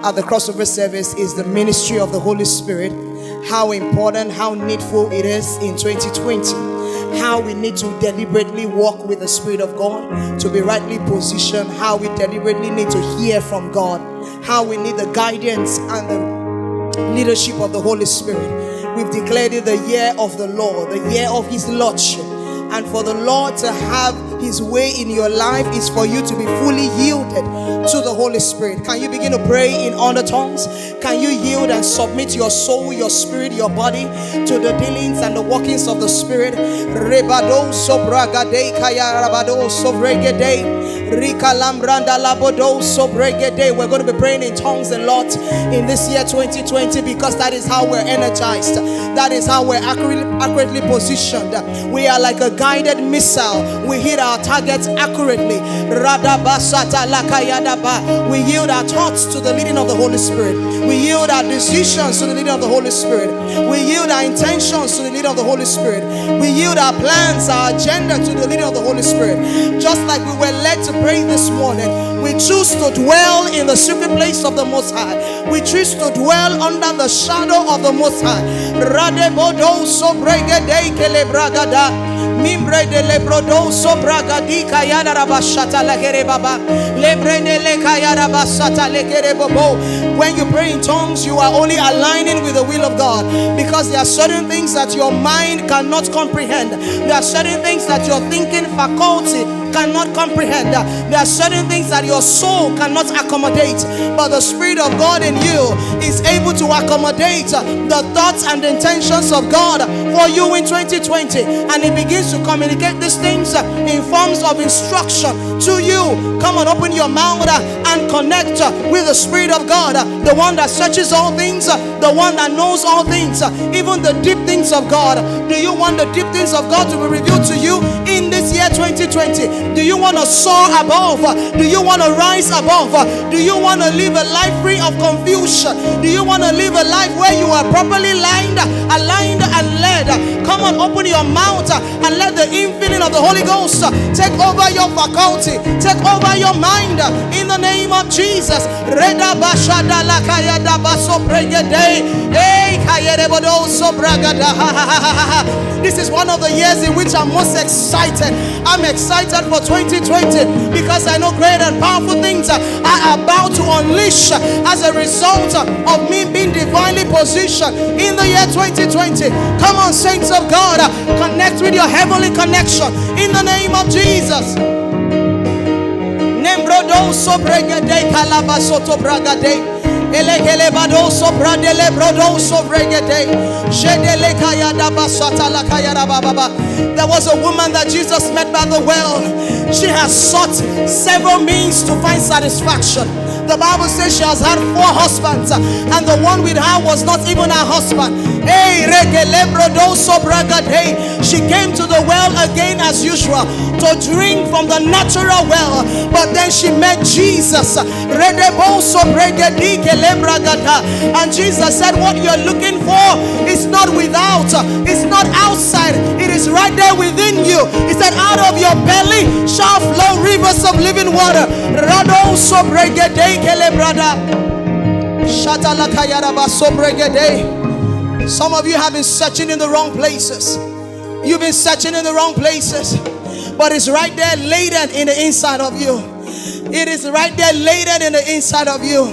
at the crossover service is the ministry of the Holy Spirit. How important, how needful it is in 2020. How we need to deliberately walk with the Spirit of God to be rightly positioned. How we deliberately need to hear from God. How we need the guidance and the leadership of the Holy Spirit. We've declared it the year of the Lord, the year of His Lordship. And for the Lord to have His way in your life is for you to be fully yielded to the Holy Spirit. Can you begin to pray in other tongues? Can you yield and submit your soul, your spirit, your body to the dealings and the workings of the Spirit? Rebado sobragade kaya rabado sobregede rikalambranda labodo sobregede. We're going to be praying in tongues a lot in this year 2020 because that is how we're energized. That is how we're accurately positioned. We are like a guided missile. We hit our targets accurately. We yield our thoughts to the leading of the Holy Spirit. We yield our decisions to the leading of the Holy Spirit. We yield our intentions to the leading of the Holy Spirit. We yield our plans, our agenda to the leading of the Holy Spirit. Just like we were led to pray this morning, we choose to dwell in the secret place of the Most High. We choose to dwell under the shadow of the Most High. Radebodo sobregede kelebragada. Mimbre de lebrodo sobragadi kayada rabashata lekere baba. Lebre de lekayada basata lekere bobo. When you pray in tongues, you are only aligning with the will of God, because there are certain things that your mind cannot comprehend. There are certain things that your thinking faculty cannot comprehend. There are certain things that your soul cannot accommodate, but the Spirit of God in you is able to accommodate the thoughts and the intentions of God for you in 2020, and it begins to communicate these things in forms of instruction to you. Come on, open your mouth and connect with the Spirit of God, the one that searches all things, the one that knows all things, even the deep things of God. Do you want the deep things of God to be revealed to you in this year 2020? Do you want to soar above? Do you want to rise above? Do you want to live a life free of confusion? Do you want to live a life where you are properly aligned and led? Come on, open your mouth and let the infilling of the Holy Ghost take over your faculty, take over your mind in the name of Jesus. This is one of the years in which I'm most excited. I'm excited for 2020 because I know great and powerful things are about to unleash as a result of me being divinely positioned in the year 2020. Come on, saints of God, connect with your heavenly connection in the name of Jesus. Nembrodo sobregede kalabasoto bragade. Elekele bado sobradele brodo sobregede. Jedele kayada basata la kayada baba. There was a woman that Jesus met by the well. She has sought several means to find satisfaction. The Bible says she has had 4 husbands, and the one with her was not even her husband. Hey, she came to the well again as usual to drink from the natural well, but then she met Jesus. And Jesus said, what you're looking for is not without, it's not outside, it is right there within you. He said, out of your belly shall flow rivers of living water. Some of you have been searching in the wrong places. You've been searching in the wrong places, but it's right there laden in the inside of you. It is right there laden in the inside of you.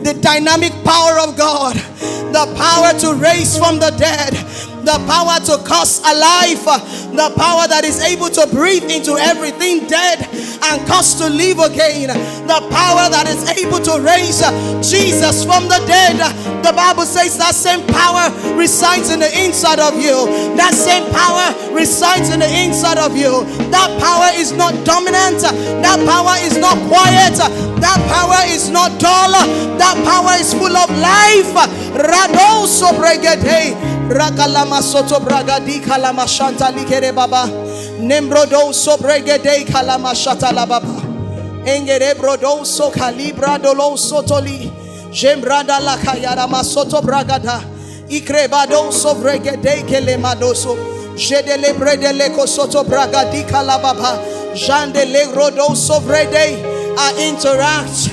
The dynamic power of God, the power to raise from the dead, the power to cause alive, the power that is able to breathe into everything dead and cause to live again, the power that is able to raise Jesus from the dead. The Bible says that same power resides in the inside of you. That same power resides in the inside of you. That power is not dominant. That power is not quiet. That power is not dull. That power is full of life. Rado sobregede. Rakalama soto bragadi kalama shanta likere baba. Nembrodo sobregede kalama shata la baba. Engere brodo so kalibra dolo sotoli. Jembrada la kayara masoto bragada. Ikrebado sobregede kelemadoso. Jedele bredele kosoto bragadi kalababa. Jandele rodo sovrede. I interact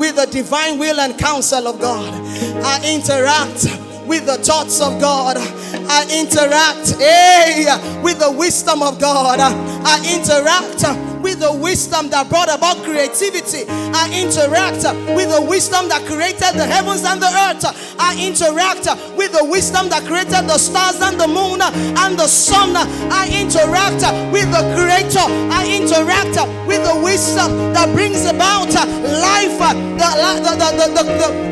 with the divine will and counsel of God. I interact with the thoughts of God. I interact with the wisdom of God. I interact with the wisdom that brought about creativity. I interact with the wisdom that created the heavens and the earth. I interact with the wisdom that created the stars and the moon and the sun. I interact with the creator. I interact with the wisdom that brings about life.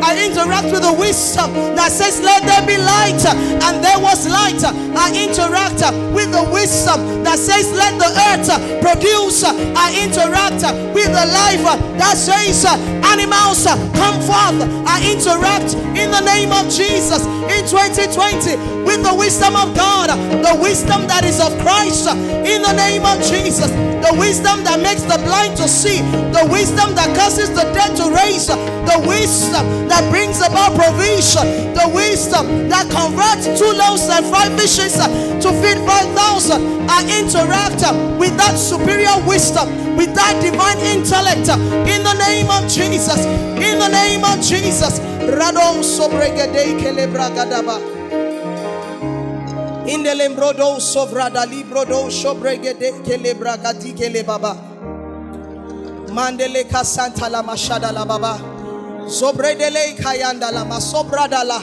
I interact with the wisdom that says, let there be light, and there was light. I interact with the wisdom that says, let the earth produce. I interact with the life that says, animals come forth. I interact in the name of Jesus in 2020 with the wisdom of God, the wisdom that is of Christ in the name of Jesus, the wisdom that makes the blind to see, the wisdom that causes the dead to raise, the wisdom that brings about provision, the wisdom that converts 2 loaves and 5 fishes to feed 5,000. I interact with that superior wisdom, with that divine intellect in the name of Jesus. In the name of Jesus. Radon sobregede kelebragadaba. In the lembrodo sovrada librodo sobregede kelebragadi kelebaba. Mandele kasanta la mashada la baba. Zobredele kayanda la masobrada la.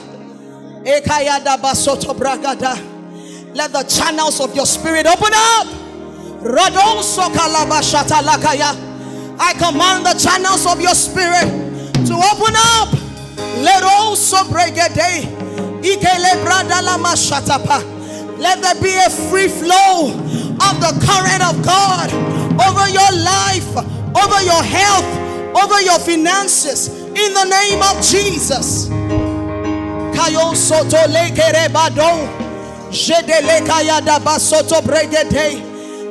Ekayada basoto bragada. Let the channels of your spirit open up. Radon sokalaba shata lakaya. I command the channels of your spirit to open up. Let also bregede ikele brada la mashatapa. Let there be a free flow of the current of God over your life, over your health, over your finances, in the name of Jesus. Kayo soto lekere badon. Jedele kaya da basoto bregede.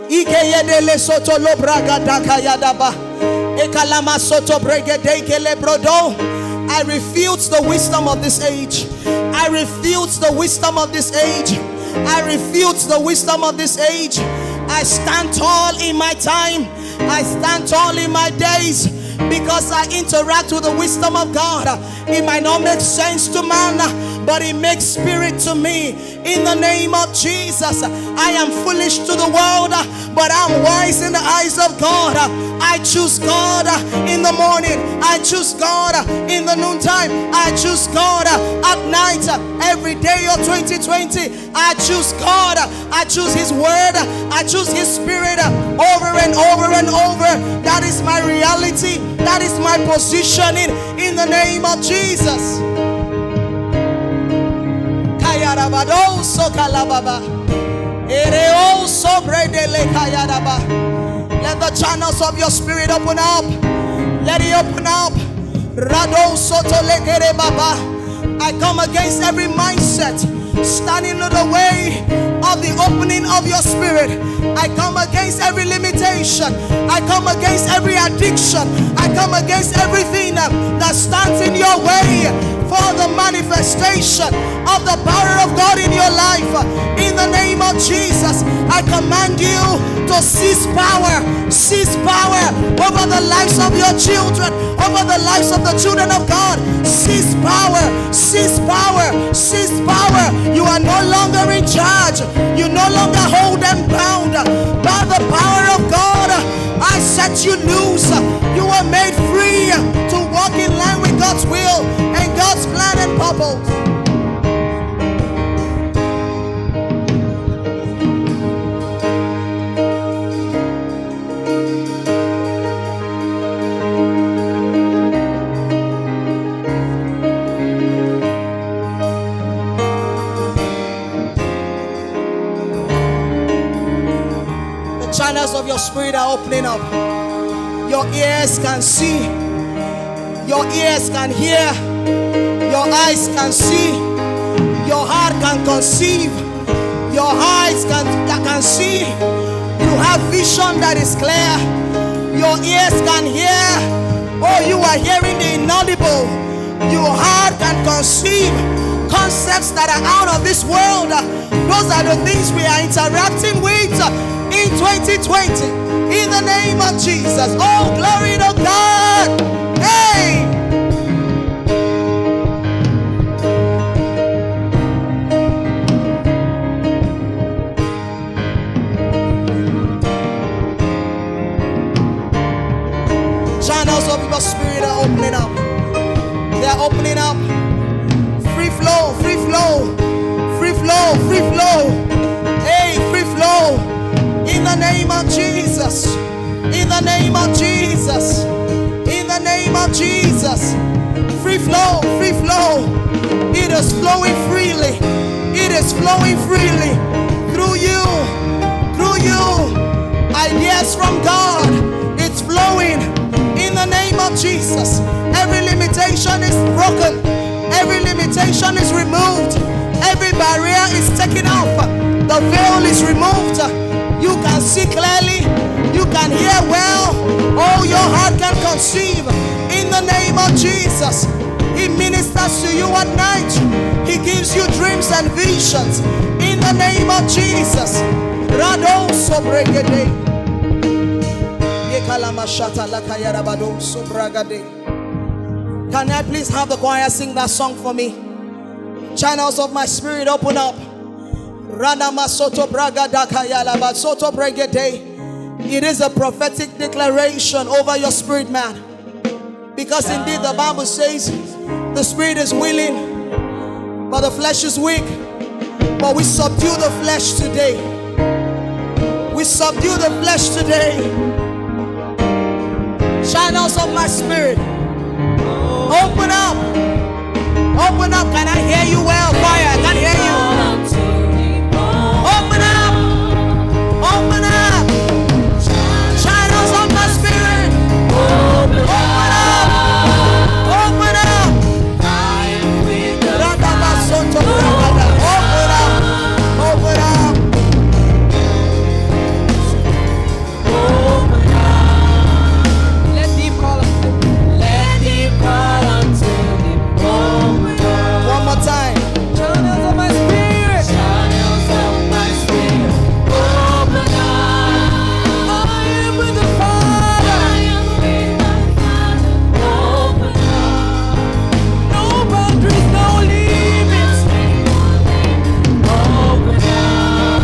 Ikeyedele soto lo bragada kaya da ba. Ekalama soto bregede kele brodo. I refute the wisdom of this age. I refute the wisdom of this age. I refute the wisdom of this age. I stand tall in my time. I stand tall in my days, because I interact with the wisdom of God. It might not make sense to man, but it makes spirit to me. In the name of Jesus, I am foolish to the world, but I'm wise in the eyes of God. I choose God in the morning. I choose God in the noontime. I choose God at night. Every day of 2020, I choose God. I choose His word. I choose His spirit over and over and over. That is my reality. That is my positioning in the name of Jesus. Kayarabado sokalababa. Ereo sobredele kayaraba. Let the channels of your spirit open up. Let it open up. Rado soto lekere baba. I come against every mindset standing in the way of the opening of your spirit. I come against every limitation. I come against every addiction. I come against everything that stands in your way for the manifestation of the power of God in your life. In the name of Jesus, I command you to seize power over the lives of your children, over the lives of the children of God. Seize power, seize power, seize power. You are no longer in charge. You no longer hold them bound. By the power of God, I set you loose. You were made free to walk in line with God's will and God's plan and purpose. Channels of your spirit are opening up. Your ears can see, your ears can hear, your eyes can see, your heart can conceive, your eyes can see. You have vision that is clear. Your ears can hear. Oh, you are hearing the inaudible. Your heart can conceive concepts that are out of this world. Those are the things we are interacting with in 2020, in the name of Jesus. Oh, glory to God. Hey, are opening up. Free flow, free flow, free flow, free flow. Hey, free flow. In the name of Jesus. In the name of Jesus. In the name of Jesus. Free flow, free flow. It is flowing freely. It is flowing freely through you. Through you. Ideas from God. It's flowing in the name of Jesus. Every limitation is broken. Every limitation is removed. Every barrier is taken off. The veil is removed. You can see clearly. You can hear well. Oh, your heart can conceive. In the name of Jesus. He ministers to you at night. He gives you dreams and visions. In the name of Jesus. Rado sobregede. Can I please have the choir sing that song for me? Channels of my spirit, open up. It is a prophetic declaration over your spirit, man. Because indeed the Bible says the spirit is willing, but the flesh is weak. But we subdue the flesh today. We subdue the flesh today. Channels of my spirit, open up. Open up. Can I hear you well, choir? I can hear you. Open up. Open up. Channels of my spirit. Open up. Open up. Open up. One more time. Channels of my spirit. Channels of my spirit. Open up. I am with the Father. I am with my Father. Open up. No boundaries, no limits. Open up.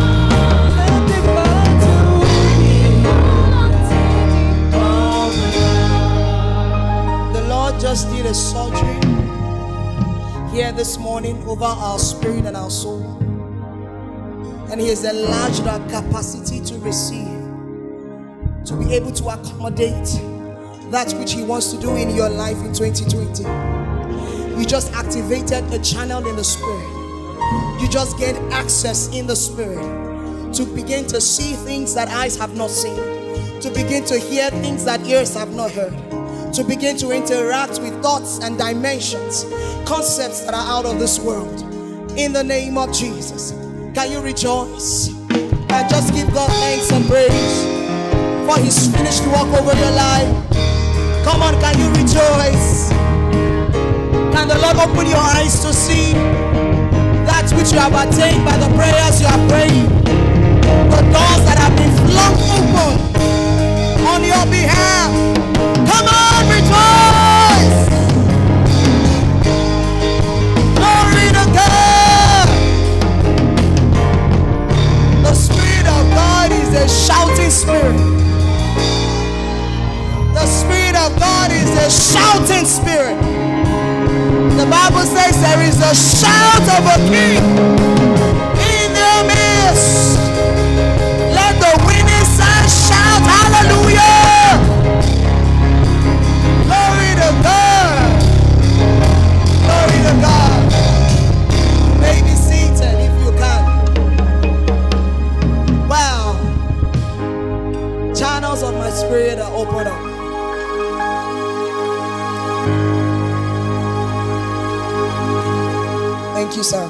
Let it fall to me. Open up. The Lord just did a surgery here this morning over our spirit and our soul, and He has enlarged our capacity to receive, to be able to accommodate that which He wants to do in your life in 2020. You just activated a channel in the spirit. You just gained access in the spirit to begin to see things that eyes have not seen, to begin to hear things that ears have not heard, to begin to interact with thoughts and dimensions, concepts that are out of this world. In the name of Jesus. Can you rejoice and just give God thanks and praise for His finished work over your life? Come on, can you rejoice? Can the Lord open your eyes to see that which you have attained by the prayers you have prayed? The doors that have been flung open on your behalf. Come on, rejoice! Glory to God! The Spirit of God is a shouting spirit. The Spirit of God is a shouting spirit. The Bible says there is a shout of a king in their midst. Let the winning son shout hallelujah! Glory to God. Glory to God. You may be seated if you can. Wow. Channels of my spirit are open up. Thank you, sir.